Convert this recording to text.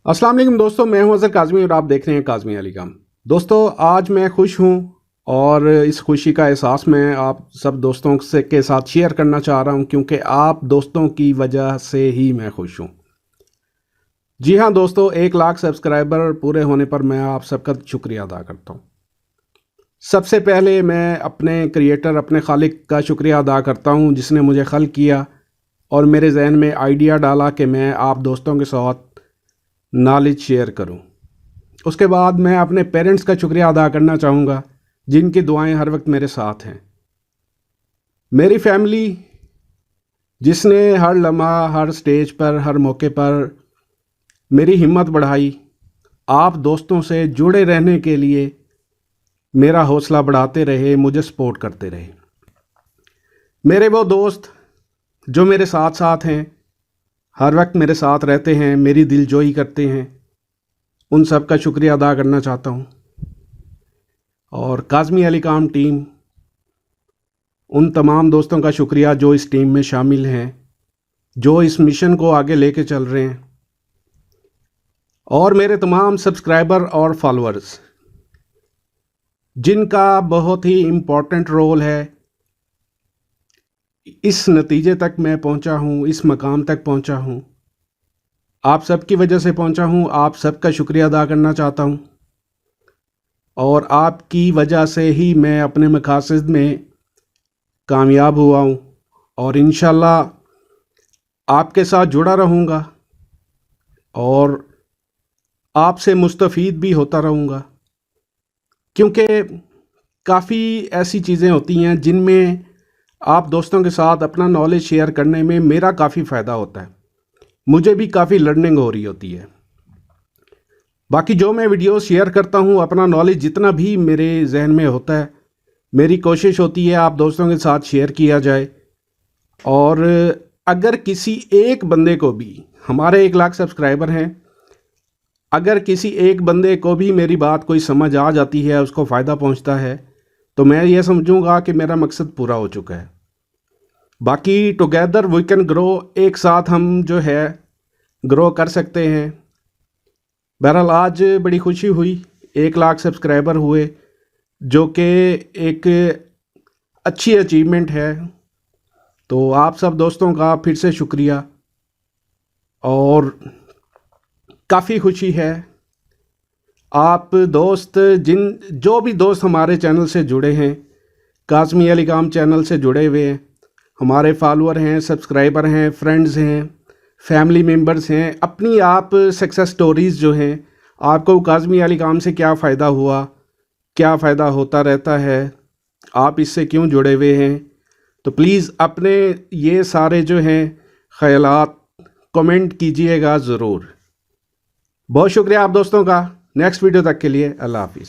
अस्सलाम वालेकुम दोस्तों, मैं हूं अज़हर काज़मी और आप देख रहे हैं काज़मी अली काम। दोस्तों आज मैं खुश हूं और इस खुशी का एहसास मैं आप सब दोस्तों से के साथ शेयर करना चाह रहा हूं क्योंकि आप दोस्तों की वजह से ही मैं खुश हूं। जी हां दोस्तों, 1 लाख सब्सक्राइबर पूरे होने पर मैं आप सबका शुक्रिया अदा करता हूं। सबसे पहले मैं अपने क्रिएटर अपने खालिक का शुक्रिया अदा करता हूं जिसने मुझे खल किया और मेरे जहन में आइडिया डाला कि मैं आप दोस्तों के साथ नॉलेज शेयर करूं। उसके बाद मैं अपने पेरेंट्स का शुक्रिया अदा करना चाहूँगा जिनकी दुआएं हर वक्त मेरे साथ हैं। मेरी फैमिली जिसने हर लम्हा हर स्टेज पर हर मौके पर मेरी हिम्मत बढ़ाई, आप दोस्तों से जुड़े रहने के लिए मेरा हौसला बढ़ाते रहे, मुझे सपोर्ट करते रहे। मेरे वो दोस्त जो मेरे साथ साथ हैं, हर वक्त मेरे साथ रहते हैं, मेरी दिलजोई करते हैं, उन सब का शुक्रिया अदा करना चाहता हूँ। और काज़मी अली काम टीम, उन तमाम दोस्तों का शुक्रिया जो इस टीम में शामिल हैं, जो इस मिशन को आगे लेके चल रहे हैं। और मेरे तमाम सब्सक्राइबर और फॉलोअर्स जिनका बहुत ही इम्पोर्टेंट रोल है इस नतीजे तक मैं पहुंचा हूं, इस मकाम तक पहुंचा हूं, आप सबकी वजह से पहुंचा हूं। आप सबका शुक्रिया अदा करना चाहता हूं और आपकी वजह से ही मैं अपने मकासद में कामयाब हुआ हूं और इंशाल्लाह आपके साथ जुड़ा रहूँगा और आपसे मुस्तफ़ीद भी होता रहूँगा क्योंकि काफ़ी ऐसी चीज़ें होती हैं जिनमें आप दोस्तों के साथ अपना नॉलेज शेयर करने में मेरा काफ़ी फ़ायदा होता है, मुझे भी काफ़ी लर्निंग हो रही होती है। बाकी जो मैं वीडियो शेयर करता हूँ, अपना नॉलेज जितना भी मेरे जहन में होता है, मेरी कोशिश होती है आप दोस्तों के साथ शेयर किया जाए। और अगर किसी एक बंदे को भी, हमारे 1 लाख सब्सक्राइबर हैं, अगर किसी एक बंदे को भी मेरी बात कोई समझ आ जाती है, उसको फ़ायदा पहुंचता है, तो मैं ये समझूंगा कि मेरा मकसद पूरा हो चुका है। बाकी टुगेदर वी कैन ग्रो, एक साथ हम जो है ग्रो कर सकते हैं। बहरहाल आज बड़ी खुशी हुई, 1 लाख सब्सक्राइबर हुए जो कि एक अच्छी अचीवमेंट है। तो आप सब दोस्तों का फिर से शुक्रिया और काफ़ी खुशी है। आप दोस्त जो भी दोस्त हमारे चैनल से जुड़े हैं, काज़मी अली काम चैनल से जुड़े हुए हैं, हमारे फॉलोअर हैं, सब्सक्राइबर हैं, फ्रेंड्स हैं, फैमिली मेम्बर्स हैं, अपनी आप सक्सेस स्टोरीज़ जो हैं, आपको काज़मी अली काम से क्या फ़ायदा हुआ, क्या फ़ायदा होता रहता है, आप इससे क्यों जुड़े हुए हैं, तो प्लीज़ अपने ये सारे जो हैं ख़यालात कमेंट कीजिएगा ज़रूर। बहुत शुक्रिया आप दोस्तों का। नेक्स्ट वीडियो तक के लिए अल्लाह हाफिज़।